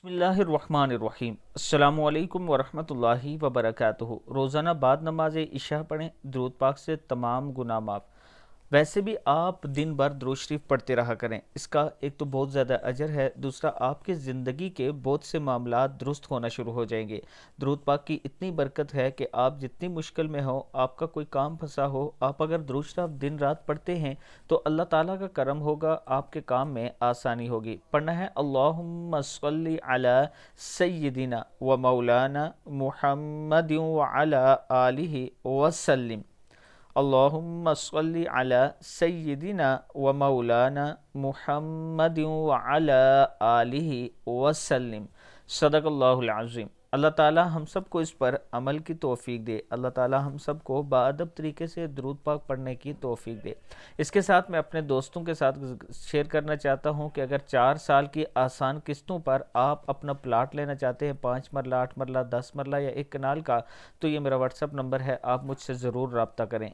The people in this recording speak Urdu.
بسم اللہ الرحمن الرحیم۔ السلام علیکم ورحمۃ اللہ وبرکاتہ۔ روزانہ بعد نماز عشاء پڑھیں، درود پاک سے تمام گناہ معاف۔ ویسے بھی آپ دن بھر درود شریف پڑھتے رہا کریں، اس کا ایک تو بہت زیادہ اجر ہے، دوسرا آپ کے زندگی کے بہت سے معاملات درست ہونا شروع ہو جائیں گے۔ درود پاک کی اتنی برکت ہے کہ آپ جتنی مشکل میں ہو، آپ کا کوئی کام پھنسا ہو، آپ اگر درود شریف دن رات پڑھتے ہیں تو اللہ تعالیٰ کا کرم ہوگا، آپ کے کام میں آسانی ہوگی۔ پڑھنا ہے اللہم صلی علی سیدنا و مولانا محمد وعلی آلہ وسلم۔ اللہم صلی علی سیدنا و مولانا محمد وعلی آلہ وسلم۔ صدق اللہ العظیم۔ اللہ تعالی ہم سب کو اس پر عمل کی توفیق دے، اللہ تعالی ہم سب کو باادب طریقے سے درود پاک پڑھنے کی توفیق دے۔ اس کے ساتھ میں اپنے دوستوں کے ساتھ شیئر کرنا چاہتا ہوں کہ اگر 4 سال کی آسان قسطوں پر آپ اپنا پلاٹ لینا چاہتے ہیں، 5 مرلہ 8 مرلہ 10 مرلہ یا 1 کنال کا، تو یہ میرا واٹس اپ نمبر ہے، آپ مجھ سے ضرور رابطہ کریں۔